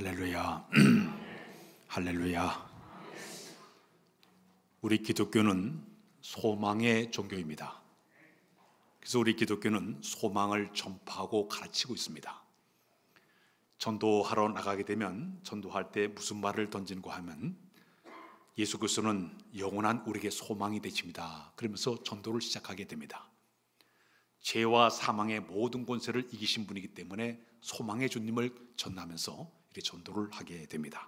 할렐루야. 할렐루야. 우리 기독교는 소망의 종교입니다. 그래서 우리 기독교는 소망을 전파하고 가르치고 있습니다. 전도하러 나가게 되면 전도할 때 무슨 말을 던지는가 하면 예수 그리스도는 영원한 우리에게 소망이 되십니다. 그러면서 전도를 시작하게 됩니다. 죄와 사망의 모든 권세를 이기신 분이기 때문에 소망의 주님을 전하면서 이렇게 전도를 하게 됩니다.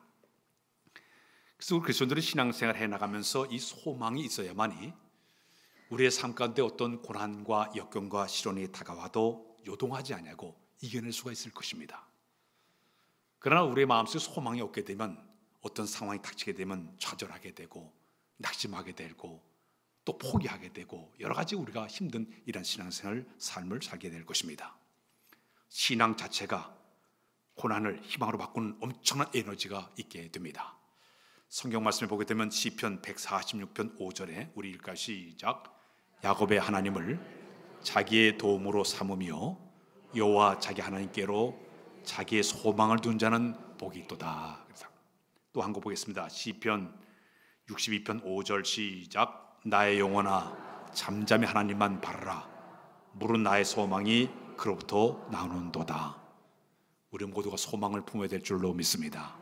그래서 우리 그리스도인들이 신앙생활을 해나가면서 이 소망이 있어야만이 우리의 삶 가운데 어떤 고난과 역경과 시련이 다가와도 요동하지 아니하고 이겨낼 수가 있을 것입니다. 그러나 우리의 마음속에 소망이 없게 되면 어떤 상황이 닥치게 되면 좌절하게 되고 낙심하게 되고 또 포기하게 되고 여러 가지 우리가 힘든 이런 신앙생활 삶을 살게 될 것입니다. 신앙 자체가 고난을 희망으로 바꾸는 엄청난 에너지가 있게 됩니다. 성경 말씀을 보게 되면 시편 146편 5절에 우리 읽을까요? 시작. 야곱의 하나님을 자기의 도움으로 삼으며 여호와 자기 하나님께로 자기의 소망을 둔 자는 복이 있도다. 또 한 거 보겠습니다. 시편 62편 5절 시작. 나의 영혼아 잠잠히 하나님만 바라라. 물은 나의 소망이 그로부터 나오는도다. 우리 모두가 소망을 품어야 될 줄로 믿습니다.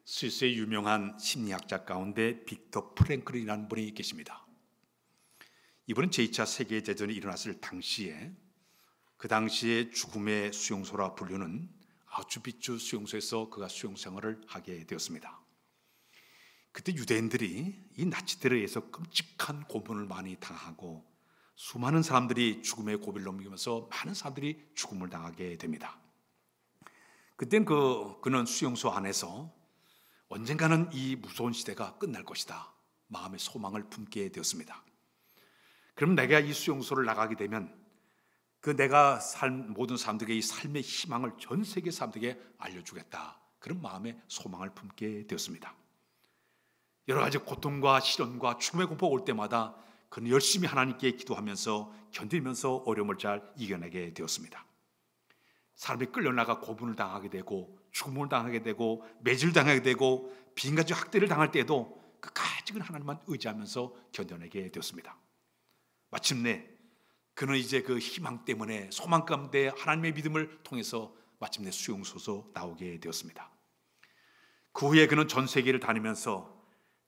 스위스의 유명한 심리학자 가운데 빅터 프랭클이라는 분이 계십니다. 이분은 제2차 세계대전이 일어났을 당시에 그 당시에 죽음의 수용소라 불리는 아우슈비츠 수용소에서 그가 수용생활을 하게 되었습니다. 그때 유대인들이 이 나치들에 의해서 끔찍한 고문을 많이 당하고 수많은 사람들이 죽음의 고비를 넘기면서 많은 사람들이 죽음을 당하게 됩니다. 그땐 그는 수용소 안에서 언젠가는 이 무서운 시대가 끝날 것이다 마음의 소망을 품게 되었습니다. 그럼 내가 이 수용소를 나가게 되면 내가 모든 사람들에게 이 삶의 희망을 전 세계 사람들에게 알려주겠다, 그런 마음의 소망을 품게 되었습니다. 여러 가지 고통과 시련과 죽음의 공포가 올 때마다 그는 열심히 하나님께 기도하면서 견디면서 어려움을 잘 이겨내게 되었습니다. 사람이 끌려나가 고문을 당하게 되고 죽음을 당하게 되고 매질 당하게 되고 빈가지 학대를 당할 때에도 끝까지 하나님만 의지하면서 견뎌내게 되었습니다. 마침내 그는 이제 그 희망 때문에 소망 가운데 하나님의 믿음을 통해서 마침내 수용소에서 나오게 되었습니다. 그 후에 그는 전 세계를 다니면서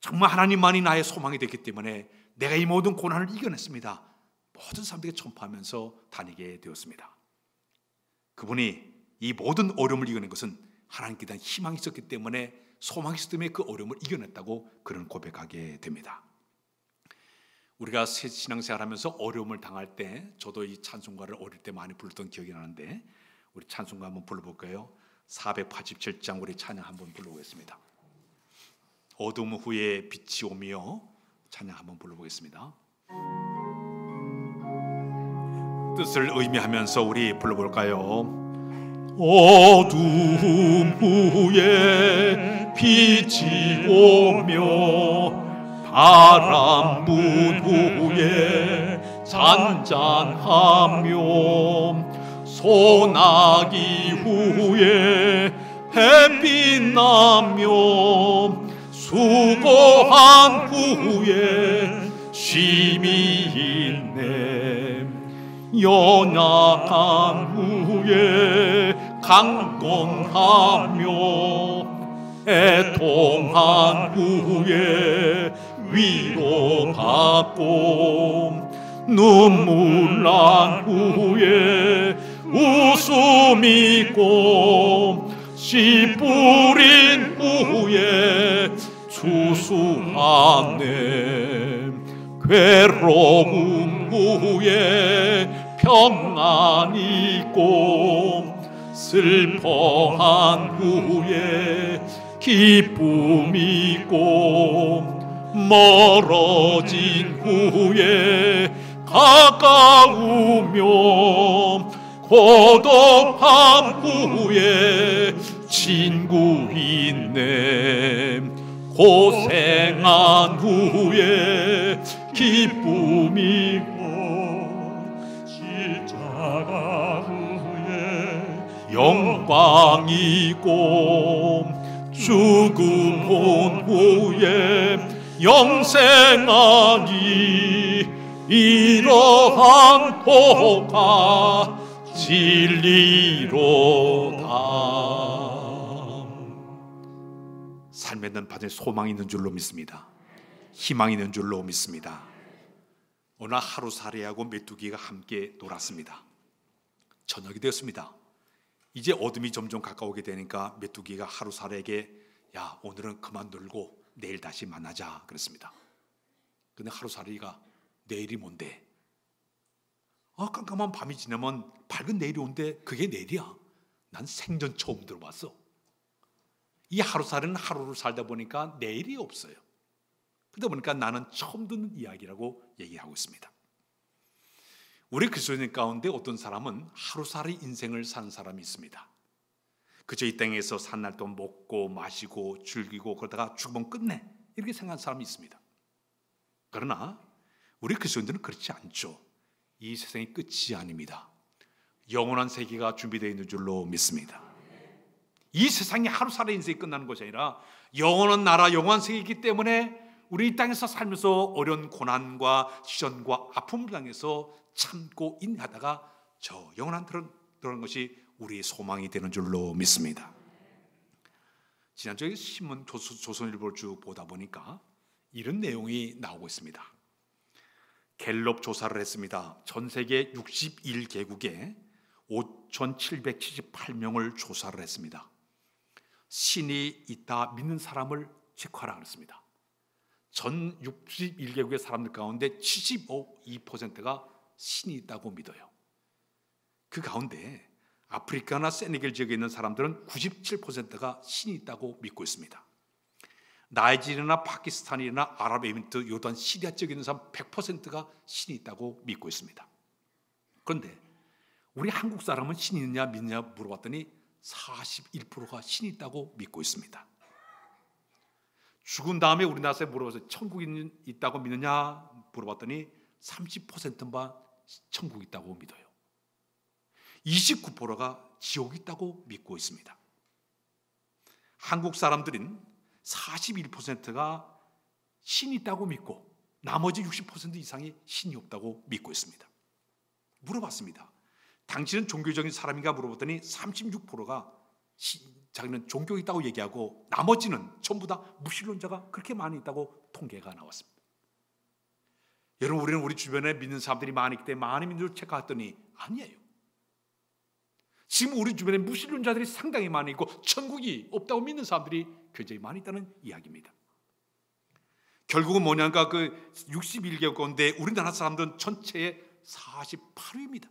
정말 하나님만이 나의 소망이 됐기 때문에 내가 이 모든 고난을 이겨냈습니다, 모든 사람들에게 전파하면서 다니게 되었습니다. 그분이 이 모든 어려움을 이겨낸 것은 하나님께 대한 희망이 있었기 때문에, 소망이 있었기 때문에 그 어려움을 이겨냈다고 그는 고백하게 됩니다. 우리가 신앙생활 하면서 어려움을 당할 때, 저도 이 찬송가를 어릴 때 많이 불렀던 기억이 나는데 우리 찬송가 한번 불러볼까요? 487장 우리 찬양 한번 불러보겠습니다. 어둠 후에 빛이 오며 찬양 한번 불러보겠습니다. 뜻을 의미하면서 우리 불러볼까요? 어둠 후에 빛이 오며 바람 문 후에 잔잔하며 소나기 후에 햇빛 나며 수고한 후에 쉼이 있네. 연약한 후에 강건하며 애통한 후에 위로받고 눈물 난 후에 웃음 있고 씨 뿌린 후에 추수하네. 괴로움 후에 평안 있고 슬퍼한 후에 기쁨 있고 멀어진 후에 가까우며 고독한 후에 친구 있네. 고생한 후에 기쁨 있고 십자가 후에 영광이고 죽음 후에 영생하니 이러한 복가 진리로다. 삶에 대한 반드시 소망이 있는 줄로 믿습니다. 희망이 있는 줄로 믿습니다. 어느 하루살이하고 메뚜기가 함께 놀았습니다. 저녁이 되었습니다. 이제 어둠이 점점 가까우게 되니까 메뚜기가 하루살이에게 야, 오늘은 그만 놀고 내일 다시 만나자 그랬습니다. 근데 하루살이가 내일이 뭔데? 깜깜한 밤이 지나면 밝은 내일이 온대. 그게 내일이야? 난 생전 처음 들어봤어. 이 하루살이는 하루를 살다 보니까 내일이 없어요. 그러다 보니까 나는 처음 듣는 이야기라고 얘기하고 있습니다. 우리 그리스도인 가운데 어떤 사람은 하루살이 인생을 사는 사람이 있습니다. 그저 이 땅에서 산 날 동안 먹고 마시고 즐기고 그러다가 죽으면 끝내 이렇게 생각하는 사람이 있습니다. 그러나 우리 그리스도인들은 그렇지 않죠. 이 세상이 끝이 아닙니다. 영원한 세계가 준비되어 있는 줄로 믿습니다. 이 세상이 하루살이 인생이 끝나는 것이 아니라 영원한 나라, 영원한 세계이기 때문에 우리 이 땅에서 살면서 어려운 고난과 시련과 아픔을 당해서 참고 인하다가 저 영원한 그런 것이 우리의 소망이 되는 줄로 믿습니다. 지난주에 신문 조선일보를 쭉 보다 보니까 이런 내용이 나오고 있습니다. 갤럽 조사를 했습니다. 전 세계 61개국에 5,778명을 조사를 했습니다. 신이 있다 믿는 사람을 체크하라 그랬습니다. 전 61개국의 사람들 가운데 72%가 신이 있다고 믿어요. 그 가운데 아프리카나 세네겔 지역에 있는 사람들은 97%가 신이 있다고 믿고 있습니다. 나이지리아나 파키스탄이나 아랍에미리트, 요단, 시리아 지역에 있는 사람 100%가 신이 있다고 믿고 있습니다. 그런데 우리 한국 사람은 신이 있느냐 믿느냐 물어봤더니 41%가 신이 있다고 믿고 있습니다. 죽은 다음에 우리나라에 물어봐서 천국이 있다고 믿느냐 물어봤더니 30%만 천국이 있다고 믿어요. 29%가 지옥이 있다고 믿고 있습니다. 한국 사람들은 41%가 신이 있다고 믿고 나머지 60% 이상이 신이 없다고 믿고 있습니다. 물어봤습니다. 당신은 종교적인 사람인가 물어봤더니 36%가 자기는 종교가 있다고 얘기하고 나머지는 전부 다 무신론자가 그렇게 많이 있다고 통계가 나왔습니다. 여러분, 우리는 우리 주변에 믿는 사람들이 많기 때문에 많은 민족을 체크했더니 아니에요. 지금 우리 주변에 무신론자들이 상당히 많이 있고 천국이 없다고 믿는 사람들이 굉장히 많이 있다는 이야기입니다. 결국은 뭐냐니까 그 61개국 가운데 우리나라 사람들은 전체의 48위입니다.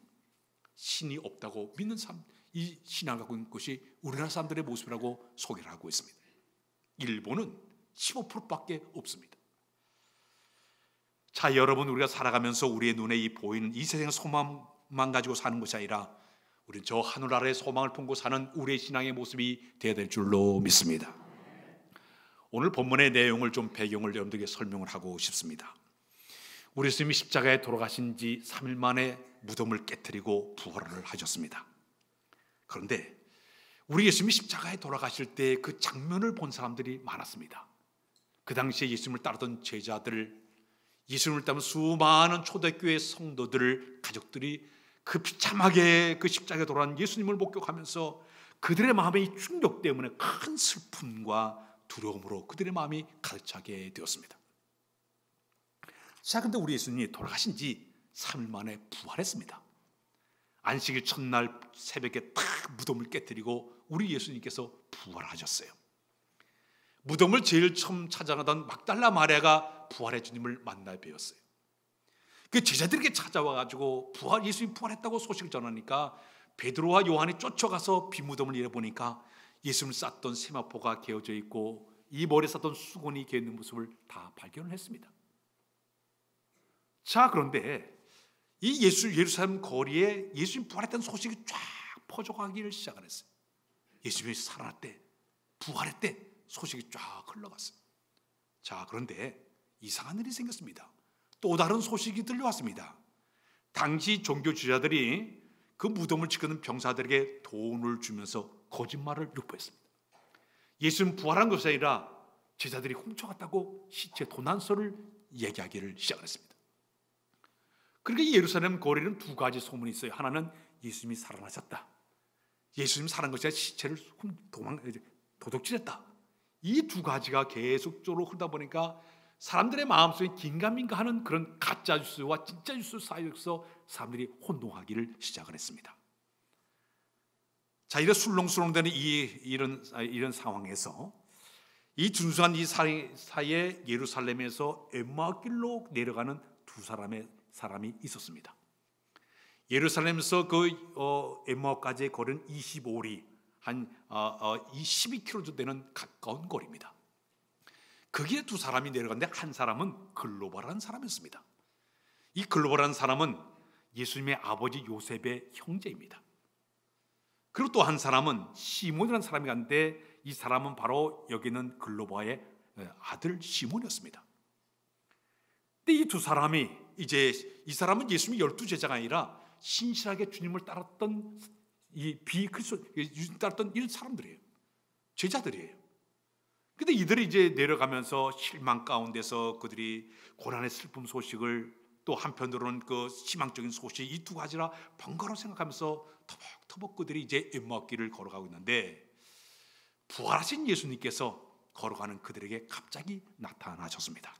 신이 없다고 믿는 사람, 이 신앙을 갖고 있는 것이 우리나라 사람들의 모습이라고 소개를 하고 있습니다. 일본은 15%밖에 없습니다. 자, 여러분, 우리가 살아가면서 우리의 눈에 이 보이는 이 세상의 소망만 가지고 사는 것이 아니라 우리는 저 하늘 아래의 소망을 품고 사는 우리의 신앙의 모습이 되어야 될 줄로 믿습니다. 오늘 본문의 내용을 좀 배경을 여러분들에게 설명을 하고 싶습니다. 우리 예수님이 십자가에 돌아가신 지 3일 만에 무덤을 깨뜨리고 부활을 하셨습니다. 그런데 우리 예수님이 십자가에 돌아가실 때 그 장면을 본 사람들이 많았습니다. 그 당시에 예수님을 따르던 제자들, 예수님을 따르는 수많은 초대교회 성도들, 가족들이 그 비참하게 그 십자가에 돌아간 예수님을 목격하면서 그들의 마음의 이 충격 때문에 큰 슬픔과 두려움으로 그들의 마음이 가득 차게 되었습니다. 자, 근데 우리 예수님이 돌아가신 지 3일 만에 부활했습니다. 안식일 첫날 새벽에 딱 무덤을 깨뜨리고 우리 예수님께서 부활하셨어요. 무덤을 제일 처음 찾아가던 막달라 마리아가 부활의 주님을 만나 뵈었어요. 그 제자들에게 찾아와가지고 예수님 부활했다고 소식을 전하니까 베드로와 요한이 쫓아가서 빈 무덤을 잃어보니까 예수님을 쌌던 세마포가 개어져 있고 이 머리에 쌌던 수건이 개어 있는 모습을 다 발견을 했습니다. 자, 그런데 이 예루살렘 거리에 예수님 부활했다는 소식이 쫙 퍼져가기를 시작을 했어요. 예수님이 살아났대, 부활했대 소식이 쫙 흘러갔어요. 자, 그런데 이상한 일이 생겼습니다. 또 다른 소식이 들려왔습니다. 당시 종교 지도자들이 그 무덤을 지키는 병사들에게 돈을 주면서 거짓말을 유포했습니다. 예수는 부활한 것이 아니라 제자들이 훔쳐갔다고 시체 도난서를 얘기하기를 시작했습니다. 그러니까 예루살렘 거리는 두 가지 소문이 있어요. 하나는 예수님이 살아나셨다. 예수님 살아난 것이 아니라 시체를 도둑질했다. 이 두 가지가 계속적으로 흐르다 보니까 사람들의 마음속에 긴가민가하는 그런 가짜 뉴스와 진짜 뉴스 사이에서 사람들이 혼동하기를 시작을 했습니다. 자, 이런 술렁술렁되는 이런 상황에서 이 준수한 이 사이에 예루살렘에서 엠마오길로 내려가는 두 사람이 있었습니다. 예루살렘에서 그 엠마오까지의 거리는 25리, 한 12km 정도 되는 가까운 거리입니다. 거기에 두 사람이 내려갔는데 한 사람은 글로벌한 사람이었습니다. 이 글로벌한 사람은 예수님의 아버지 요셉의 형제입니다. 그리고 또 한 사람은 시몬이라는 사람이 갔는데 이 사람은 바로 여기는 글로바의 아들 시몬이었습니다. 근데 이 두 사람이 이제 이 사람은 예수님의 12제자가 아니라 신실하게 주님을 따랐던 이 비그리스도 따랐던 이런 사람들이에요. 제자들이에요. 근데 이들이 이제 내려가면서 실망 가운데서 그들이 고난의 슬픔 소식을 또 한편으로는 그 희망적인 소식 이 두 가지라 번거로워 생각하면서 터벅터벅 그들이 이제 엠마오길을 걸어가고 있는데 부활하신 예수님께서 걸어가는 그들에게 갑자기 나타나셨습니다.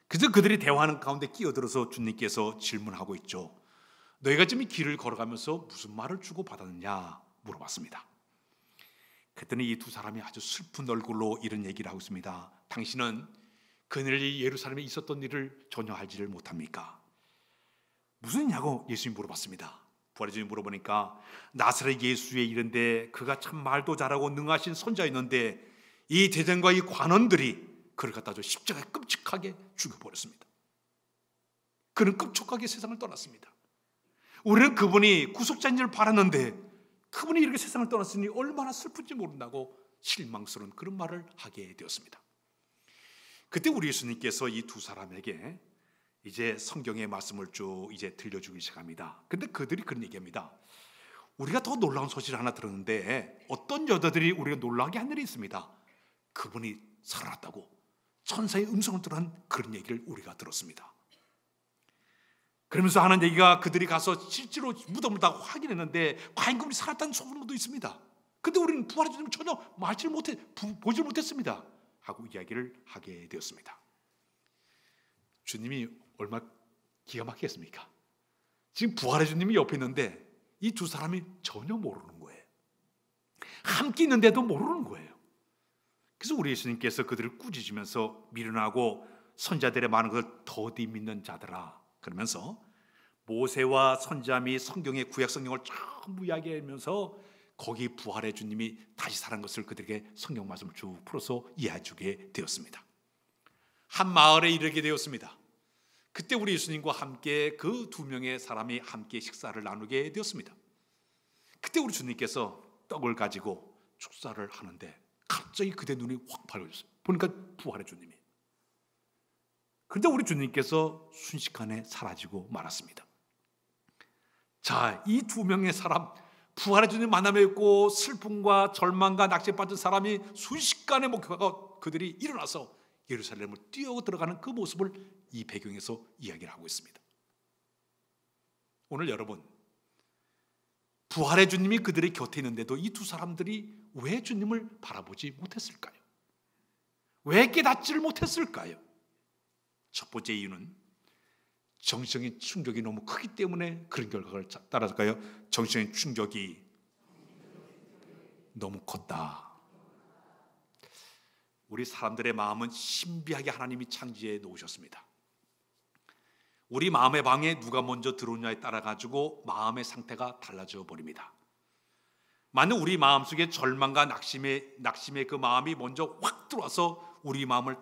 그래서 그들이 대화하는 가운데 끼어들어서 주님께서 질문하고 있죠. 너희가 지금 이 길을 걸어가면서 무슨 말을 주고 받았느냐 물어봤습니다. 그랬더니 이 두 사람이 아주 슬픈 얼굴로 이런 얘기를 하고 있습니다. 당신은 그날이 예루살렘에 있었던 일을 전혀 알지를 못합니까? 무슨 일이냐고 예수님이 물어봤습니다. 부활의 주님 물어보니까 나사렛 예수의 일인데 그가 참 말도 잘하고 능하신 선자였는데 이 대장과 이 관원들이 그를 갖다 십자가에 끔찍하게 죽여버렸습니다. 그는 끔찍하게 세상을 떠났습니다. 우리는 그분이 구속자인 줄 바랐는데 그분이 이렇게 세상을 떠났으니 얼마나 슬픈지 모른다고 실망스러운 그런 말을 하게 되었습니다. 그때 우리 예수님께서 이 두 사람에게 이제 성경의 말씀을 쭉 이제 들려주기 시작합니다. 근데 그들이 그런 얘기합니다. 우리가 더 놀라운 소식을 하나 들었는데 어떤 여자들이 우리가 놀라게 한 일이 있습니다. 그분이 살아났다고 천사의 음성을 들은 그런 얘기를 우리가 들었습니다. 그러면서 하는 얘기가 그들이 가서 실제로 무덤을 다 확인했는데 과연 그분이 살았다는 소문도 있습니다. 근데 우리는 부활의 주님을 전혀 보질 못했습니다 하고 이야기를 하게 되었습니다. 주님이 얼마나 기가 막히겠습니까? 지금 부활의 주님이 옆에 있는데 이 두 사람이 전혀 모르는 거예요. 함께 있는데도 모르는 거예요. 그래서 우리 예수님께서 그들을 꾸짖으면서 미련하고 선자들의 많은 것을 더디 믿는 자들아 그러면서 모세와 선지자 및 성경의 구약 성경을 전부 이야기하면서 거기 부활의 주님이 다시 살아난 것을 그들에게 성경 말씀을 쭉 풀어서 이해해 주게 되었습니다. 한 마을에 이르게 되었습니다. 그때 우리 예수님과 함께 그 두 명의 사람이 함께 식사를 나누게 되었습니다. 그때 우리 주님께서 떡을 가지고 축사를 하는데 갑자기 그대 눈이 확 밝아졌어요. 보니까 부활의 주님이. 그런데 우리 주님께서 순식간에 사라지고 말았습니다. 자, 이 두 명의 사람 부활의 주님 만남에 있고 슬픔과 절망과 낙심에 빠진 사람이 순식간에 목격하고 그들이 일어나서 예루살렘을 뛰어 들어가는 그 모습을 이 배경에서 이야기를 하고 있습니다. 오늘 여러분 부활의 주님이 그들의 곁에 있는데도 이 두 사람들이 왜 주님을 바라보지 못했을까요? 왜 깨닫지를 못했을까요? 첫 번째 이유는 정신적인 충격이 너무 크기 때문에 그런 결과를 따라갈까요? 정신적인 충격이 너무 컸다. 우리 사람들의 마음은 신비하게 하나님이 창조해 놓으셨습니다. 우리 마음의 방에 누가 먼저 들어오냐에 따라 가지고 마음의 상태가 달라져 버립니다. 만약 우리 마음속에 절망과 낙심의 그 마음이 먼저 확 들어와서 우리 마음을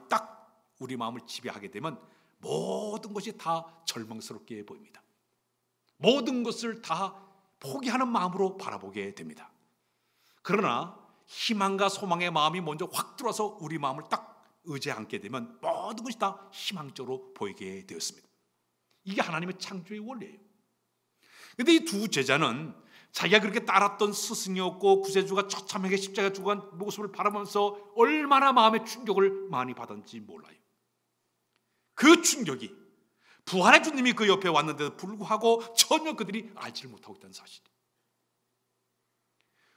지배하게 되면 모든 것이 다 절망스럽게 보입니다. 모든 것을 다 포기하는 마음으로 바라보게 됩니다. 그러나 희망과 소망의 마음이 먼저 확 들어와서 우리 마음을 딱 의지에 앉게 되면 모든 것이 다 희망적으로 보이게 되었습니다. 이게 하나님의 창조의 원리예요. 근데 이 두 제자는 자기가 그렇게 따랐던 스승이었고 구세주가 처참하게 십자가 죽은 모습을 바라보면서 얼마나 마음의 충격을 많이 받았는지 몰라요. 그 충격이 부활의 주님이 그 옆에 왔는데도 불구하고 전혀 그들이 알지를 못하고 있다는 사실이에요.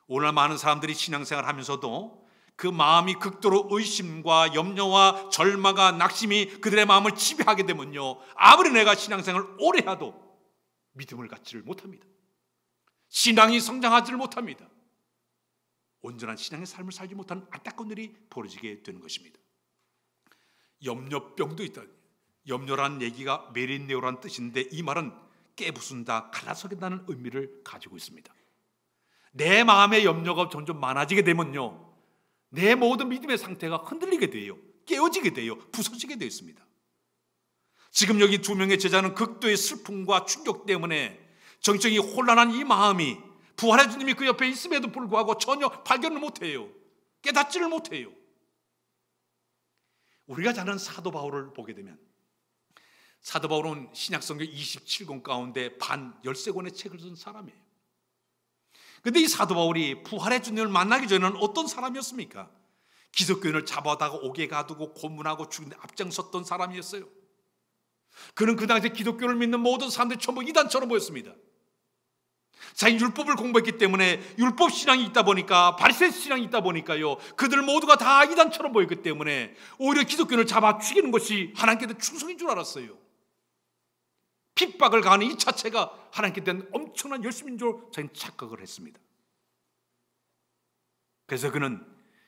오늘 많은 사람들이 신앙생활을 하면서도 그 마음이 극도로 의심과 염려와 절망과 낙심이 그들의 마음을 지배하게 되면요, 아무리 내가 신앙생활을 오래 해도 믿음을 갖지를 못합니다. 신앙이 성장하지를 못합니다. 온전한 신앙의 삶을 살지 못하는 안타까운 일이 벌어지게 되는 것입니다. 염려병도 있다. 염려라는 얘기가 메린네오라는 뜻인데 이 말은 깨부순다, 갈라서긴다는 의미를 가지고 있습니다. 내 마음의 염려가 점점 많아지게 되면요, 내 모든 믿음의 상태가 흔들리게 돼요. 깨어지게 돼요. 부서지게 되어 있습니다. 지금 여기 두 명의 제자는 극도의 슬픔과 충격 때문에 정신이 혼란한 이 마음이 부활의 주님이 그 옆에 있음에도 불구하고 전혀 발견을 못해요. 깨닫지를 못해요. 우리가 잘 아는 사도 바울을 보게 되면 사도 바울은 신약성경 27권 가운데 반 13권의 책을 쓴 사람이에요. 그런데 이 사도 바울이 부활의 주님을 만나기 전에는 어떤 사람이었습니까? 기독교인을 잡아다가 옥에 가두고 고문하고 죽이는 앞장섰던 사람이었어요. 그는 그 당시에 기독교를 믿는 모든 사람들이 전부 이단처럼 보였습니다. 자기 율법을 공부했기 때문에 율법 신앙이 있다 보니까, 바리새인 신앙이 있다 보니까요, 그들 모두가 다 이단처럼 보였기 때문에 오히려 기독교인을 잡아 죽이는 것이 하나님께 충성인 줄 알았어요. 핍박을 가하는 이 자체가 하나님께 대한 엄청난 열심인 줄 자기는 착각을 했습니다. 그래서 그는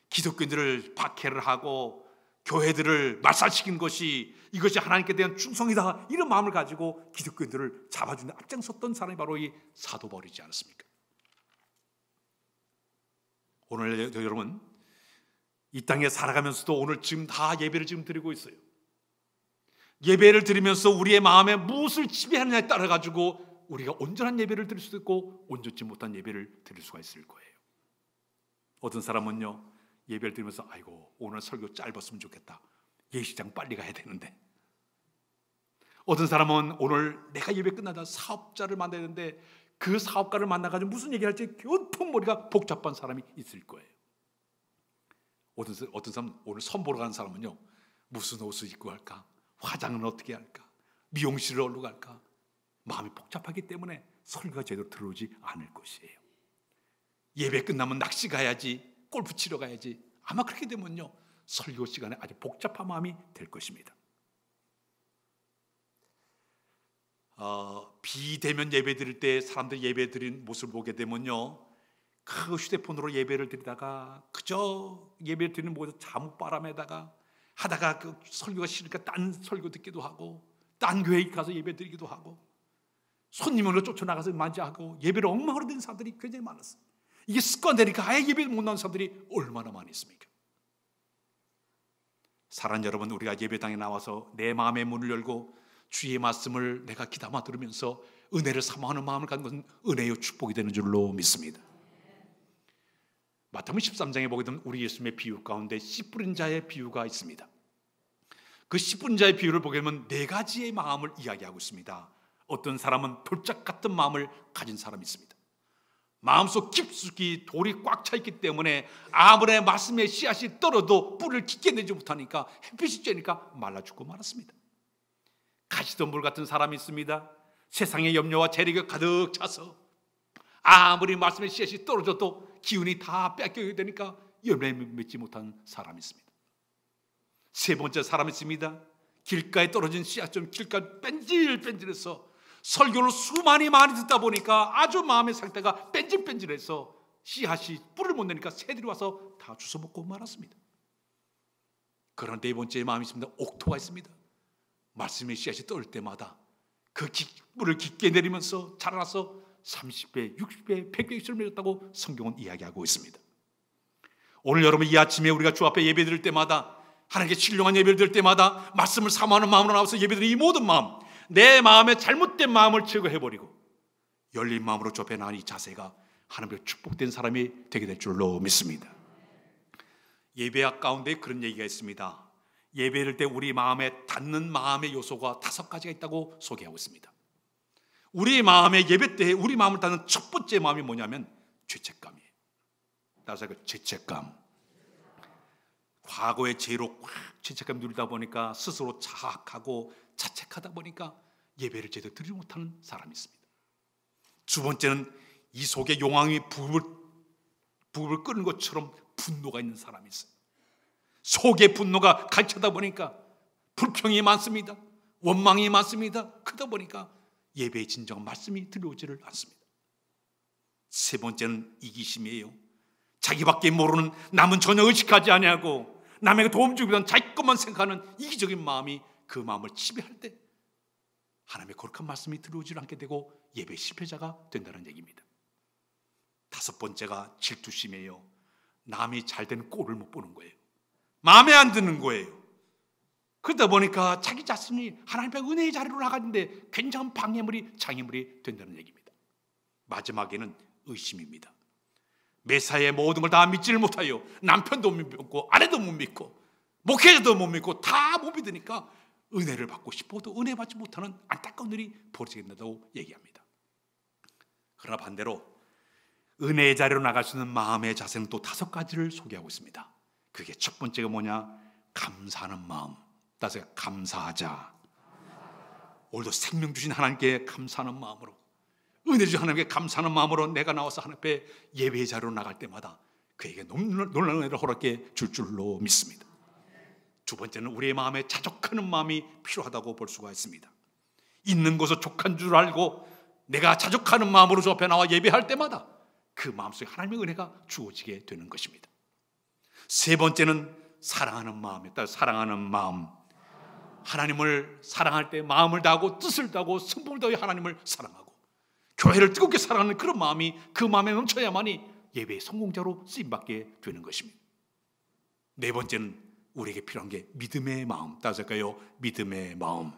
기독교인들을 박해를 하고 교회들을 말살시킨 것이 이것이 하나님께 대한 충성이다, 이런 마음을 가지고 기독교인들을 잡아주는 앞장섰던 사람이 바로 이 사도 바울이지 않았습니까? 오늘 여러분 이 땅에 살아가면서도 오늘 지금 다 예배를 지금 드리고 있어요. 예배를 드리면서 우리의 마음에 무엇을 지배하느냐에 따라 가지고 우리가 온전한 예배를 드릴 수도 있고 온전치 못한 예배를 드릴 수가 있을 거예요. 어떤 사람은요, 예배를 드리면서 아이고 오늘 설교 짧았으면 좋겠다, 예식장 빨리 가야 되는데. 어떤 사람은 오늘 내가 예배 끝나다 사업자를 만나야 되는데 그 사업가를 만나가지고 무슨 얘기할지 온통 머리가 복잡한 사람이 있을 거예요. 어떤 사람은 오늘 선보러 가는 사람은요, 무슨 옷을 입고 갈까, 화장은 어떻게 할까, 미용실을 어디로 갈까, 마음이 복잡하기 때문에 설교가 제대로 들어오지 않을 것이에요. 예배 끝나면 낚시 가야지, 골프 치러 가야지, 아마 그렇게 되면요 설교 시간에 아주 복잡한 마음이 될 것입니다. 비대면 예배 드릴 때 사람들이 예배 드린 모습을 보게 되면요, 그 휴대폰으로 예배를 드리다가 그저 예배 드리는 곳에서 잠바람에다가 하다가 그 설교가 싫으니까 딴 설교 듣기도 하고, 딴 교회에 가서 예배 드리기도 하고, 손님으로 쫓아나가서 만지하고 예배를 엉망으로 드리는 사람들이 굉장히 많았어요. 이게 습관되니까 아예 예배를 못 나오는 사람들이 얼마나 많이 있습니까? 사랑하는 여러분, 우리가 예배당에 나와서 내 마음의 문을 열고 주의 말씀을 내가 귀담아 들으면서 은혜를 사모하는 마음을 갖는 것은 은혜의 축복이 되는 줄로 믿습니다. 마태복음 13장에 보게 되면 우리 예수님의 비유 가운데 씨 뿌린 자의 비유가 있습니다. 그 씨 뿌린 자의 비유를 보게 되면 네 가지의 마음을 이야기하고 있습니다. 어떤 사람은 돌짝 같은 마음을 가진 사람이 있습니다. 마음속 깊숙이 돌이 꽉 차 있기 때문에 아무리 말씀의 씨앗이 떨어도 뿌리를 깊게 내지 못하니까 햇빛이 쬐니까 말라 죽고 말았습니다. 가시덤불 같은 사람이 있습니다. 세상의 염려와 재력이 가득 차서 아무리 말씀의 씨앗이 떨어져도 기운이 다 뺏겨야 되니까 열매 맺지 못한 사람이 있습니다. 세 번째 사람이 있습니다. 길가에 떨어진 씨앗처럼 길가 뺀질뺀질해서 설교를 많이 듣다 보니까 아주 마음의 상태가 뺀질뺀질해서 씨앗이 뿔을 못 내니까 새들이 와서 다 주워 먹고 말았습니다. 그런 네 번째 마음이 있습니다. 옥토가 있습니다. 말씀의 씨앗이 떨어질 때마다 그 뿔을 깊게 내리면서 자라나서 30배, 60배, 100배씩 맺었다고 성경은 이야기하고 있습니다. 오늘 여러분 이 아침에 우리가 주 앞에 예배 드릴 때마다, 하나님께 신령한 예배를 드릴 때마다 말씀을 사모하는 마음으로 나와서 예배 드리는 이 모든 마음, 내 마음의 잘못된 마음을 제거해버리고 열린 마음으로 주 앞에 나가는 이 자세가 하나님의 축복된 사람이 되게 될 줄로 믿습니다. 예배학 가운데 그런 얘기가 있습니다. 예배를 때 우리 마음에 닿는 마음의 요소가 5가지가 있다고 소개하고 있습니다. 우리 마음의 예배 때 우리 마음을 닫는 첫 번째 마음이 뭐냐면 죄책감이에요. 따라서 그 죄책감. 과거의 죄로 꽉 죄책감 누리다 보니까 스스로 자학하고 자책하다 보니까 예배를 제대로 드리지 못하는 사람이 있습니다. 두 번째는 이 속에 용왕이 부글부글 끓는 것처럼 분노가 있는 사람이 있어요. 속에 분노가 가득하다 보니까 불평이 많습니다. 원망이 많습니다. 그러다 보니까 예배의 진정한 말씀이 들려오지를 않습니다. 세 번째는 이기심이에요. 자기밖에 모르는 남은 전혀 의식하지 아니하고 남에게 도움 주기 위한 자기 것만 생각하는 이기적인 마음이 그 마음을 지배할 때 하나님의 거룩한 말씀이 들어오지 않게 되고 예배 실패자가 된다는 얘기입니다. 다섯 번째가 질투심이에요. 남이 잘된 꼴을 못 보는 거예요. 마음에 안 드는 거예요. 그러다 보니까 자기 자신이 하나님의 은혜의 자리로 나가는데 굉장한 방해물이 장애물이 된다는 얘기입니다. 마지막에는 의심입니다. 매사에 모든 걸 다 믿지를 못하여 남편도 못 믿고 아내도 못 믿고 목회자도 못 믿고 다 못 믿으니까 은혜를 받고 싶어도 은혜 받지 못하는 안타까운 일이 벌어지게 된다고 얘기합니다. 그러나 반대로 은혜의 자리로 나갈 수 있는 마음의 자세는 또 다섯 가지를 소개하고 있습니다. 그게 첫 번째가 뭐냐? 감사하는 마음. 따라서 감사하자. 오늘도 생명 주신 하나님께 감사하는 마음으로, 은혜 주신 하나님께 감사하는 마음으로 내가 나와서 하나님 앞에 예배의 자리로 나갈 때마다 그에게 놀라운 은혜를 허락해 줄 줄로 믿습니다. 두 번째는 우리의 마음에 자족하는 마음이 필요하다고 볼 수가 있습니다. 있는 것을 족한 줄 알고 내가 자족하는 마음으로 주 앞에 나와 예배할 때마다 그 마음속에 하나님의 은혜가 주어지게 되는 것입니다. 세 번째는 사랑하는 마음이다. 사랑하는 마음. 하나님을 사랑할 때 마음을 다하고 뜻을 다하고 성품을 다하여 하나님을 사랑하고 교회를 뜨겁게 사랑하는 그런 마음이 그 마음에 넘쳐야만이 예배의 성공자로 쓰임받게 되는 것입니다. 네 번째는 우리에게 필요한 게 믿음의 마음. 따질까요? 믿음의 마음.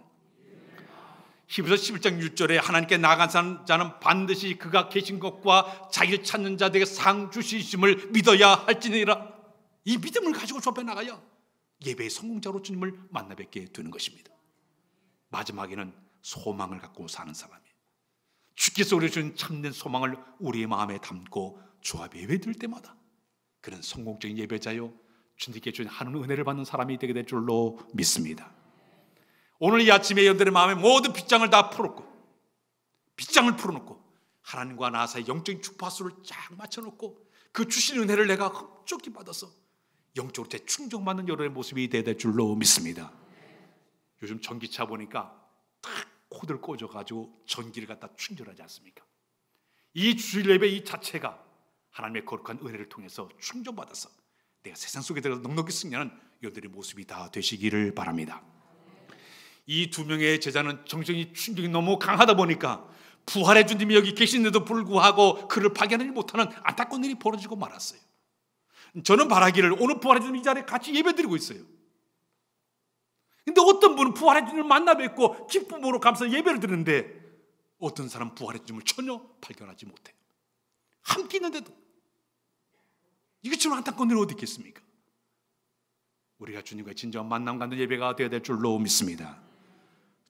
히브리서 11장 6절에 하나님께 나아간 자는 반드시 그가 계신 것과 자기를 찾는 자들에게 상 주시심을 믿어야 할지니라. 이 믿음을 가지고 주 앞에 나가야 예배의 성공자로 주님을 만나 뵙게 되는 것입니다. 마지막에는 소망을 갖고 사는 사람이에요. 주께서 우리에게 주신 참된 소망을 우리의 마음에 담고 주 앞에 예배드릴 때마다 그는 성공적인 예배자요 주님께 주신 하나님의 은혜를 받는 사람이 되게 될 줄로 믿습니다. 오늘 이 아침에 여러분들의 마음에 모든 빗장을 다 풀었고 빗장을 풀어놓고 하나님과 나 사이 영적인 주파수를 쫙 맞춰놓고 그 주신 은혜를 내가 흡족히 받아서 영적으로 재충전받는 여러분의 모습이 되어야 될 줄로 믿습니다. 요즘 전기차 보니까 탁 코드를 꽂아가지고 전기를 갖다 충전하지 않습니까? 이 주일 예배 이 자체가 하나님의 거룩한 은혜를 통해서 충전받아서 내가 세상 속에 들어가서 넉넉히 승리하는 여러분들의 모습이 다 되시기를 바랍니다. 이 두 명의 제자는 정신이 충격이 너무 강하다 보니까 부활의 주님이 여기 계신데도 불구하고 그를 발견하지 못하는 안타까운 일이 벌어지고 말았어요. 저는 바라기를 오늘 부활의 주님 이 자리에 같이 예배드리고 있어요. 근데 어떤 분은 부활의 주님을 만나 뵙고 기쁨으로 감사 예배를 드리는데 어떤 사람은 부활의 주님을 전혀 발견하지 못해요. 함께 있는데도 이것처럼 안타까운 일이 어디 있겠습니까? 우리가 주님과 진정한 만남 갖는 예배가 되어야 될 줄로 믿습니다.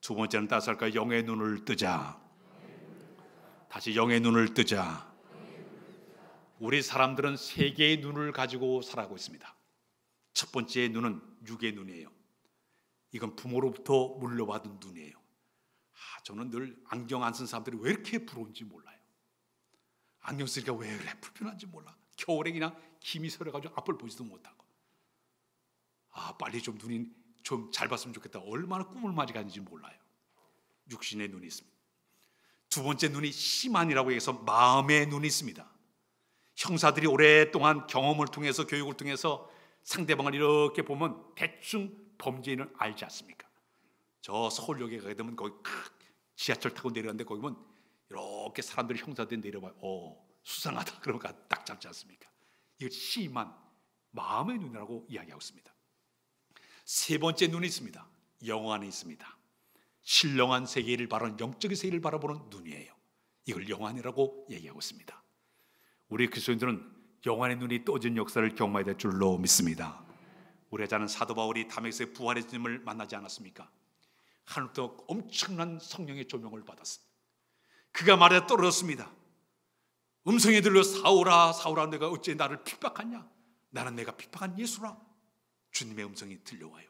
두 번째는 따스할까? 영의 눈을 뜨자. 다시 영의 눈을 뜨자. 우리 사람들은 세 개의 눈을 가지고 살아가고 있습니다. 첫 번째 눈은 육의 눈이에요. 이건 부모로부터 물려받은 눈이에요. 저는 늘 안경 안 쓴 사람들이 왜 이렇게 부러운지 몰라요. 안경 쓰니까 왜 그래 불편한지 몰라. 겨울에 그냥 힘이 서려가지고 앞을 보지도 못하고. 빨리 좀 눈이 좀 잘 봤으면 좋겠다. 얼마나 꿈을 맞이가는지 몰라요. 육신의 눈이 있습니다. 두 번째 눈이 시만이라고 해서 마음의 눈이 있습니다. 형사들이 오랫동안 경험을 통해서 교육을 통해서 상대방을 이렇게 보면 대충 범죄인을 알지 않습니까? 저 서울역에 가게 되면 거기 지하철 타고 내려가는데 거기 보면 이렇게 사람들이 형사들이 내려봐요. 수상하다 그러니까 딱 잡지 않습니까? 이거 시만 마음의 눈이라고 이야기하고 있습니다. 세 번째 눈이 있습니다. 영 안에 있습니다. 신령한 세계를 바라보는 영적인 세계를 바라보는 눈이에요. 이걸 영안이라고 얘기하고 있습니다. 우리 그리스도인들은 영안의 눈이 떠진 역사를 경험해야 될 줄로 믿습니다. 우리 자는 사도 바울이 다메섹의 부활의 주님을 만나지 않았습니까? 하늘부터 엄청난 성령의 조명을 받았습니다. 그가 말에 떨어졌습니다. 음성이 들려 사울아 사울아 내가 어찌 나를 핍박하냐? 나는 내가 핍박한 예수라. 주님의 음성이 들려와요.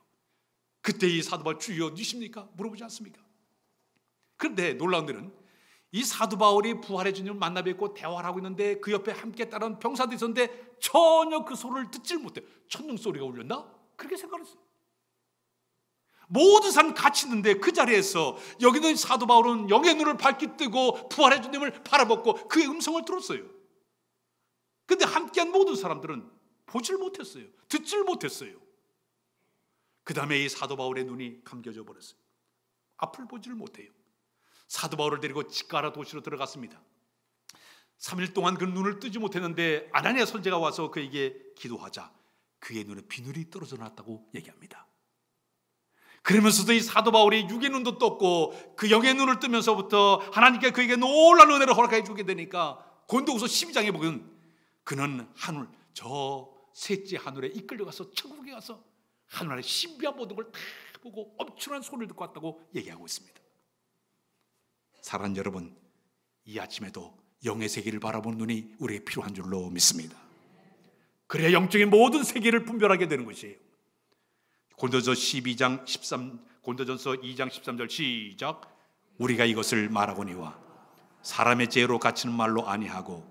그때 이 사도 바울 주여 누구십니까? 물어보지 않습니까? 그런데 놀라운 데는 이 사도 바울이 부활의 주님을 만나 뵙고 대화를 하고 있는데 그 옆에 함께 따라온 병사도 있었는데 전혀 그 소리를 듣질 못해요. 천둥 소리가 울렸나? 그렇게 생각했어요. 모든 사람 같이 있는데 그 자리에서 여기 있는 사도 바울은 영의 눈을 밝히 뜨고 부활의 주님을 바라보고 그의 음성을 들었어요. 그런데 함께한 모든 사람들은 보질 못했어요. 듣질 못했어요. 그 다음에 이 사도 바울의 눈이 감겨져 버렸어요. 앞을 보지를 못해요. 사도 바울을 데리고 직가라 도시로 들어갔습니다. 3일 동안 그 눈을 뜨지 못했는데 아나니아 선지자가 와서 그에게 기도하자 그의 눈에 비늘이 떨어져 놨다고 얘기합니다. 그러면서도 이 사도 바울이 육의 눈도 떴고 그 영의 눈을 뜨면서부터 하나님께 그에게 놀라운 은혜를 허락해 주게 되니까 고린도후서 12장에 보면 그는 하늘 저 셋째 하늘에 이끌려가서 천국에 가서 하늘의 신비한 모든 걸 다 보고 엄청난 소리를 듣고 왔다고 얘기하고 있습니다. 사랑하는 여러분, 이 아침에도 영의 세계를 바라보는 눈이 우리에게 필요한 줄로 믿습니다. 그래야 영적인 모든 세계를 분별하게 되는 것이에요. 고린도전서 2장 13절 시작. 우리가 이것을 말하거니와 사람의 지혜로 갖추는 말로 아니하고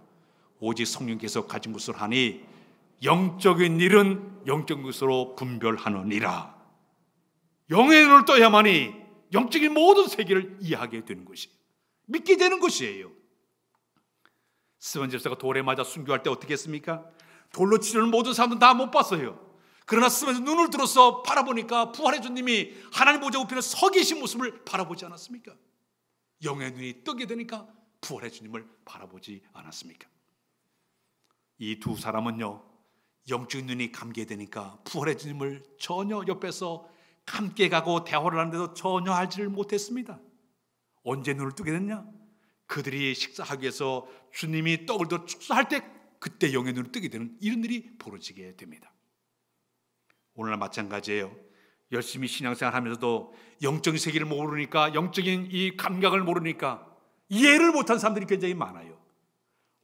오직 성령께서 가진 것을 하니 영적인 일은 영적인 것으로 분별하느니라. 영의 눈을 떠야만이 영적인 모든 세계를 이해하게 되는 것이에요. 믿게 되는 것이에요. 스데반 집사가 돌에 맞아 순교할 때 어떻게 했습니까? 돌로 치려는 모든 사람들은 다 못 봤어요. 그러나 스데반에서 눈을 들어서 바라보니까 부활의 주님이 하나님 보좌 우편에 서 계신 모습을 바라보지 않았습니까? 영의 눈이 뜨게 되니까 부활의 주님을 바라보지 않았습니까? 이 두 사람은요, 영적인 눈이 감게 되니까 부활의 주님을 전혀 옆에서 함께 가고 대화를 하는데도 전혀 알지를 못했습니다. 언제 눈을 뜨게 됐냐? 그들이 식사하기 위해서 주님이 떡을 들어 축사할 때 그때 영의 눈을 뜨게 되는 이런 일이 벌어지게 됩니다. 오늘날 마찬가지예요. 열심히 신앙생활 하면서도 영적인 세계를 모르니까, 영적인 이 감각을 모르니까 이해를 못한 사람들이 굉장히 많아요.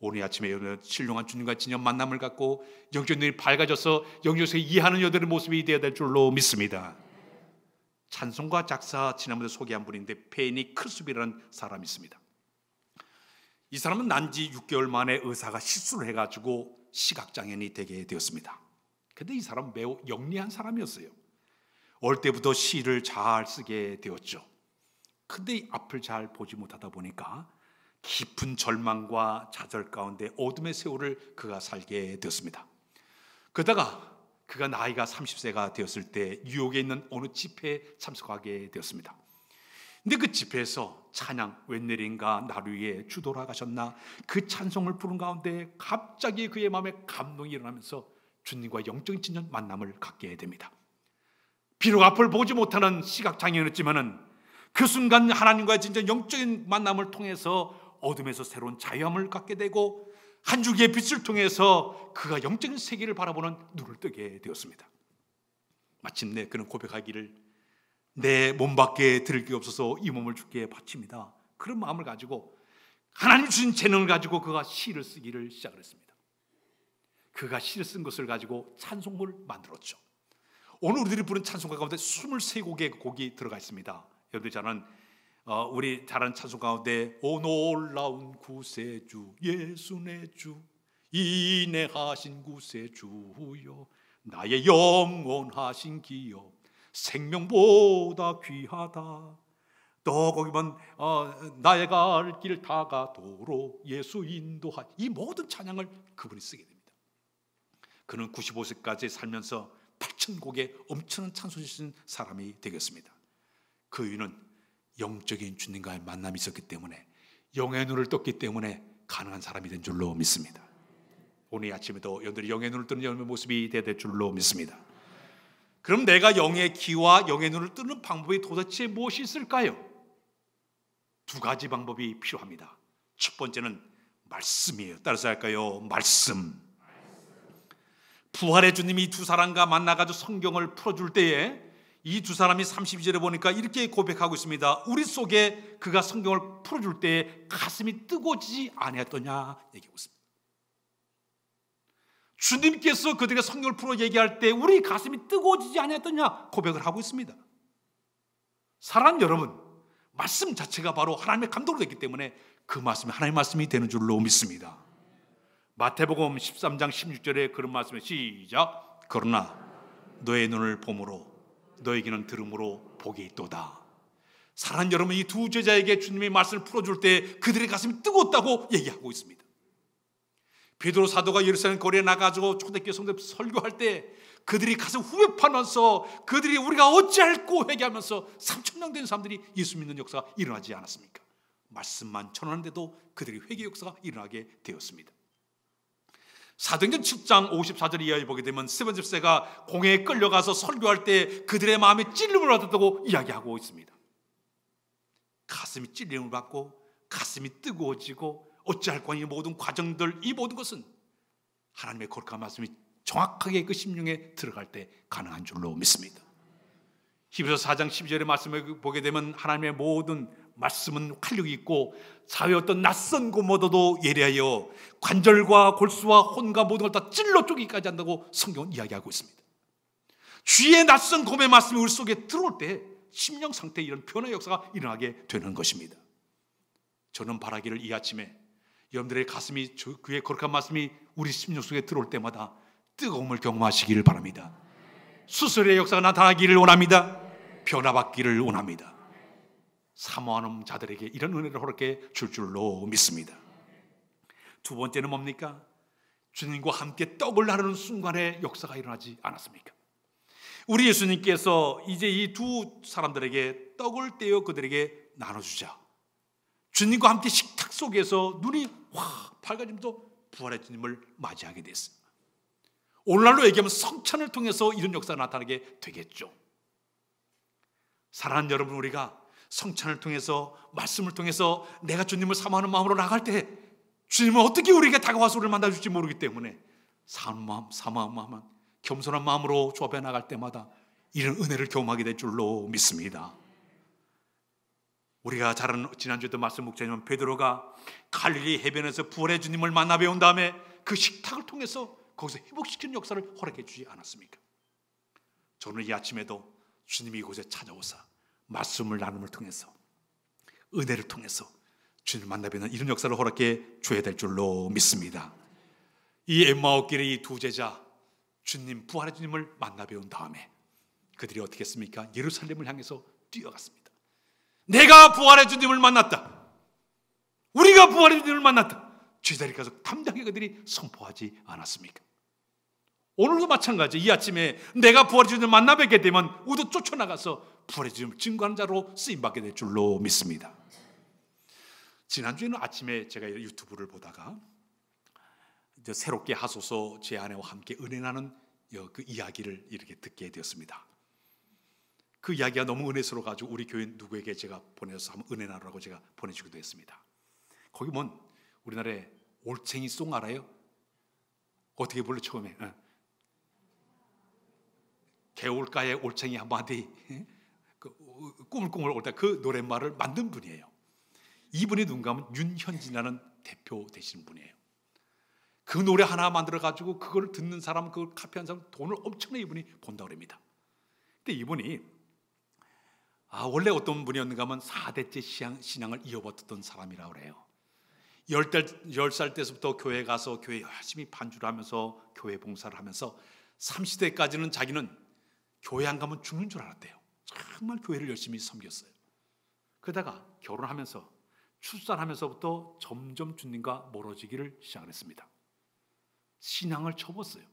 오늘 아침에 여러분 신령한 주님과 진정 만남을 갖고 영적인 눈이 밝아져서 영적인 세계를 이해하는 여들의 모습이 되어야 될 줄로 믿습니다. 찬송가 작사 지난번에 소개한 분인데 페니 크루스비라는 사람이 있습니다. 이 사람은 난지 6개월 만에 의사가 실수를 해가지고 시각장애인이 되게 되었습니다. 그런데 이 사람은 매우 영리한 사람이었어요. 어릴 때부터 시를 잘 쓰게 되었죠. 그런데 앞을 잘 보지 못하다 보니까 깊은 절망과 좌절 가운데 어둠의 세월을 그가 살게 되었습니다. 그러다가 그가 나이가 30세가 되었을 때 뉴욕에 있는 어느 집회에 참석하게 되었습니다. 근데 그 집회에서 찬양 웬일인가 나를 위해 주 돌아가셨나 그 찬송을 부른 가운데 갑자기 그의 마음에 감동이 일어나면서 주님과 영적인 진정 만남을 갖게 됩니다. 비록 앞을 보지 못하는 시각장애인이었지만은 그 순간 하나님과의 진정 영적인 만남을 통해서 어둠에서 새로운 자유함을 갖게 되고 한 줄기의 빛을 통해서 그가 영적인 세계를 바라보는 눈을 뜨게 되었습니다. 마침내 그는 고백하기를 내 몸밖에 들을 게 없어서 이 몸을 주께 바칩니다. 그런 마음을 가지고 하나님 주신 재능을 가지고 그가 시를 쓰기를 시작을 했습니다. 그가 시를 쓴 것을 가지고 찬송을 만들었죠. 오늘 우리들이 부른 찬송가 가운데 23곡의 곡이 들어가 있습니다. 여러분들 잘 아는 우리 잘 아는 찬송 가운데 오 놀라운 구세주 예수 내 주 인내하신 구세주여 나의 영원하신 기업 생명보다 귀하다. 또 거기 보면 나의 갈 길 다가도록 예수 인도하. 이 모든 찬양을 그분이 쓰게 됩니다. 그는 95세까지 살면서 8,000곡의 엄청난 찬송을 쓰신 사람이 되겠습니다. 그 이유는 영적인 주님과의 만남이 있었기 때문에, 영의 눈을 떴기 때문에 가능한 사람이 된 줄로 믿습니다. 오늘 아침에도 여러분들이 영의 눈을 뜨는 여러분의 모습이 되어야 될 줄로 믿습니다. 그럼 내가 영의 귀와 영의 눈을 뜨는 방법이 도대체 무엇이 있을까요? 두 가지 방법이 필요합니다. 첫 번째는 말씀이에요. 따라서 할까요? 말씀. 부활의 주님이 두 사람과 만나가지고 성경을 풀어줄 때에 이 두 사람이 32절에 보니까 이렇게 고백하고 있습니다. 우리 속에 그가 성경을 풀어줄 때 가슴이 뜨거워지지 아니했더냐 얘기하고 있습니다. 주님께서 그들에게 성경을 풀어 얘기할 때 우리 가슴이 뜨거워지지 아니했더냐 고백을 하고 있습니다. 사랑하는 여러분, 말씀 자체가 바로 하나님의 감동으로 됐기 때문에 그 말씀이 하나님의 말씀이 되는 줄로 믿습니다. 마태복음 13장 16절에 그런 말씀을 시작. 그러나 너의 눈을 봄으로 너에게는 들음으로 복이 있도다. 사랑하는 여러분, 이 두 제자에게 주님의 말씀을 풀어줄 때 그들의 가슴이 뜨거웠다고 얘기하고 있습니다. 베드로 사도가 예루살렘 거리에 나가지고 초대교회 성도들 설교할 때 그들이 가슴 후벼파면서 그들이 우리가 어찌할꼬 회개하면서 3,000명 된 사람들이 예수 믿는 역사가 일어나지 않았습니까? 말씀만 전하는데도 그들이 회개 역사가 일어나게 되었습니다. 사도행전 7장 54절 이하에 보게 되면 스데반 집사가 공회에 끌려가서 설교할 때 그들의 마음에 찔림을 받았다고 이야기하고 있습니다. 가슴이 찔림을 받고 가슴이 뜨거워지고 어찌할꼬 이 모든 과정들, 이 모든 것은 하나님의 거룩한 말씀이 정확하게 그 심령에 들어갈 때 가능한 줄로 믿습니다. 히브리서 4장 12절의 말씀을 보게 되면 하나님의 모든 말씀은 활력이 있고 사회의 어떤 낯선 고모도도 예리하여 관절과 골수와 혼과 모든 걸 다 찔러 쪼기까지 한다고 성경은 이야기하고 있습니다. 주의 낯선 고의 말씀이 우리 속에 들어올 때 심령 상태에 이런 변화 역사가 일어나게 되는 것입니다. 저는 바라기를 이 아침에 여러분들의 가슴이 그의 거룩한 말씀이 우리 심령 속에 들어올 때마다 뜨거움을 경험하시기를 바랍니다. 수술의 역사가 나타나기를 원합니다. 변화받기를 원합니다. 사모하는 자들에게 이런 은혜를 허락해 줄 줄로 믿습니다. 두 번째는 뭡니까? 주님과 함께 떡을 나누는 순간에 역사가 일어나지 않았습니까? 우리 예수님께서 이제 이 두 사람들에게 떡을 떼어 그들에게 나눠주자. 주님과 함께 식탁 속에서 눈이 확 밝아지면서 부활의 주님을 맞이하게 됐어요. 오늘날로 얘기하면 성찬을 통해서 이런 역사가 나타나게 되겠죠. 사랑하는 여러분, 우리가 성찬을 통해서 말씀을 통해서 내가 주님을 사모하는 마음으로 나갈 때 주님은 어떻게 우리에게 다가와서 우리를 만나줄지 모르기 때문에 사모한 마음, 겸손한 마음으로 조합해 나갈 때마다 이런 은혜를 경험하게 될 줄로 믿습니다. 우리가 잘 아는 지난주에도 말씀 묵자면 베드로가 갈릴리 해변에서 부활의 주님을 만나 배운 다음에 그 식탁을 통해서 거기서 회복시키는 역사를 허락해 주지 않았습니까? 저는 이 아침에도 주님이 이곳에 찾아오사 말씀을 나눔을 통해서 은혜를 통해서 주님을 만나 뵈는 이런 역사를 허락해 줘야 될 줄로 믿습니다. 이 엠마오길의 이 두 제자 주님, 부활의 주님을 만나 배운 다음에 그들이 어떻게 했습니까? 예루살렘을 향해서 뛰어갔습니다. 내가 부활의 주님을 만났다. 우리가 부활의 주님을 만났다. 제자리에 가서 담대하게 그들이 선포하지 않았습니까? 오늘도 마찬가지. 이 아침에 내가 부활의 주님을 만나 뵙게 되면 우도 쫓아나가서 부활의 주님을 증거하는 자로 쓰임받게 될 줄로 믿습니다. 지난주에는 아침에 제가 유튜브를 보다가 이제 새롭게 하소서 제 아내와 함께 은혜 나는 그 이야기를 이렇게 듣게 되었습니다. 그 이야기가 너무 은혜스러워가지고 우리 교회 누구에게 제가 보내서 한번 은혜 나누라고 제가 보내주기도 했습니다. 거기 뭔 우리나라에 올챙이 송 알아요? 어떻게 불러 처음에? 개울가에 올챙이 한 마디 꾸물꾸물 올 때 그 노랫말을 만든 분이에요. 이분이 누군가 하면 윤현진이라는 대표 되시는 분이에요. 그 노래 하나 만들어가지고 그걸 듣는 사람, 그걸 카피한 사람 돈을 엄청나게 이분이 번다고 합니다. 근데 이분이 원래 어떤 분이었는가 하면 4대째 신앙을 이어받았던 사람이라고 그래요. 10살 때부터 교회 가서 교회 열심히 반주를 하면서 교회 봉사를 하면서 30대까지는 자기는 교회 안 가면 죽는 줄 알았대요. 정말 교회를 열심히 섬겼어요. 그러다가 결혼하면서 출산하면서부터 점점 주님과 멀어지기를 시작했습니다. 신앙을 접었어요.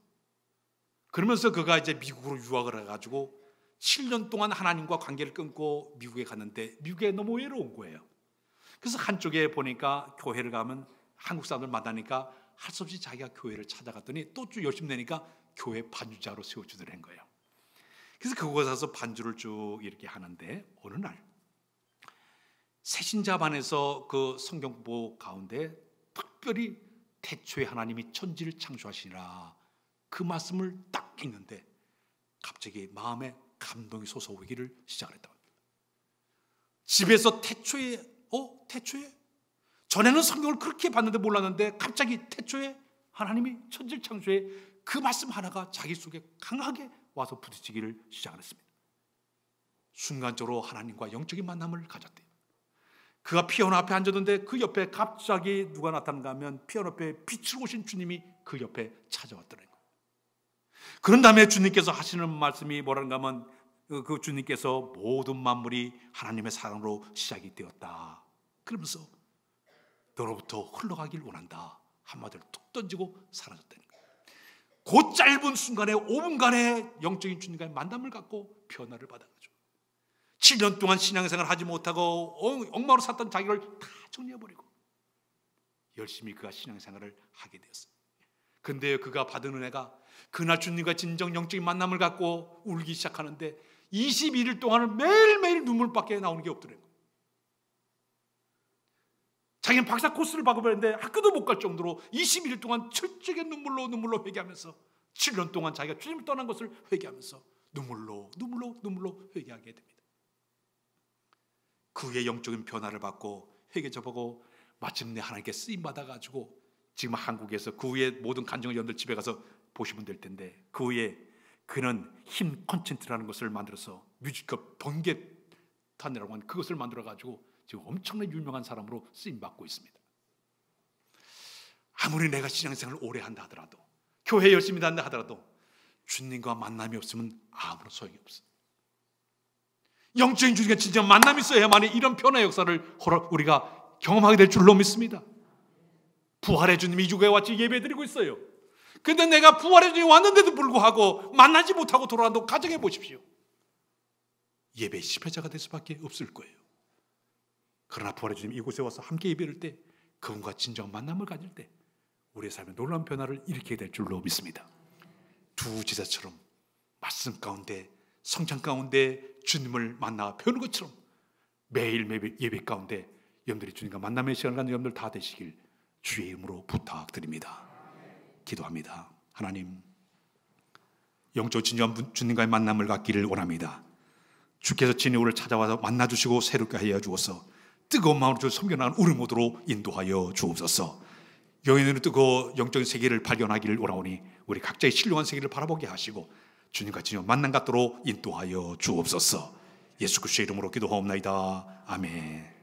그러면서 그가 이제 미국으로 유학을 해가지고 7년 동안 하나님과 관계를 끊고 미국에 갔는데 미국에 너무 외로운 거예요. 그래서 한쪽에 보니까 교회를 가면 한국 사람들 만나니까 할 수 없이 자기가 교회를 찾아갔더니 또 쭉 열심히 내니까 교회 반주자로 세워주더라는 거예요. 그래서 그곳에 가서 반주를 쭉 이렇게 하는데 어느 날 새신자반에서 그 성경 공부 가운데 특별히 태초에 하나님이 천지를 창조하시니라 그 말씀을 딱 읽는데 갑자기 마음에 감동이 솟아오기를 시작했다. 집에서 태초에 전에는 성경을 그렇게 봤는데 몰랐는데 갑자기 태초에 하나님이 천지를 창조해 그 말씀 하나가 자기 속에 강하게 와서 부딪히기를 시작했습니다. 순간적으로 하나님과 영적인 만남을 가졌대요. 그가 피아노 앞에 앉았는데 그 옆에 갑자기 누가 나타난가 하면 피아노 앞에 빛으로 오신 주님이 그 옆에 찾아왔더라는 거예요. 그런 다음에 주님께서 하시는 말씀이 뭐라는가 하면 그 주님께서 모든 만물이 하나님의 사랑으로 시작이 되었다. 그러면서 너로부터 흘러가길 원한다. 한마디로 툭 던지고 사라졌다는 거예요. 그 짧은 순간에 5분간의 영적인 주님과의 만남을 갖고 변화를 받아가지고 7년 동안 신앙생활을 하지 못하고 엉망으로 샀던 자기를 다 정리해버리고 열심히 그가 신앙생활을 하게 되었어요. 근데 그가 받은 은혜가 그날 주님과 진정 영적인 만남을 갖고 울기 시작하는데 21일 동안은 매일매일 눈물밖에 나오는 게 없더래요. 자기는 박사 코스를 받아버렸는데 학교도 못 갈 정도로 21일 동안 철저하게 눈물로 회개하면서 7년 동안 자기가 주님을 떠난 것을 회개하면서 눈물로 회개하게 됩니다. 그 후에 영적인 변화를 받고 회개접하고 마침내 하나님께 쓰임받아가지고 지금 한국에서 그 후에 모든 간증을 여러분들 집에 가서 보시면 될 텐데 그 후에 그는 힘 콘센트라는 것을 만들어서 뮤지컬 번개탄이라고 하는 그것을 만들어가지고 지금 엄청나게 유명한 사람으로 쓰임받고 있습니다. 아무리 내가 신앙생활을 오래 한다 하더라도 교회 열심히 다닌다 하더라도 주님과 만남이 없으면 아무런 소용이 없어요. 영적인 주님과 진짜 만남이 있어야만이 이런 변화의 역사를 우리가 경험하게 될 줄로 믿습니다. 부활의 주님이 이 주에 같이 예배드리고 있어요. 근데 내가 부활의 주님이 왔는데도 불구하고 만나지 못하고 돌아간다고 가정해 보십시오. 예배의 실패자가 될 수밖에 없을 거예요. 그러나 부활의 주님 이곳에 와서 함께 예배할 때 그분과 진정한 만남을 가질 때 우리의 삶에 놀라운 변화를 일으키게 될 줄로 믿습니다. 두 제자처럼 말씀 가운데 성장 가운데 주님을 만나 배우는 것처럼 매일 예배 가운데 여러분들이 주님과 만남의 시간을 갖는 여러분들 다 되시길 주의 이름으로 부탁드립니다. 기도합니다. 하나님, 영적 진정한 주님과의 만남을 갖기를 원합니다. 주께서 진히 우리를 찾아와서 만나주시고 새롭게 하여 주어서 뜨거운 마음으로 주를 섬겨나가는 우리 모두로 인도하여 주옵소서. 여인은 뜨거워 영적인 세계를 발견하기를 원하오니 우리 각자의 신령한 세계를 바라보게 하시고 주님과 진정 만남 갖도록 인도하여 주옵소서. 예수 그리스도의 이름으로 기도하옵나이다. 아멘.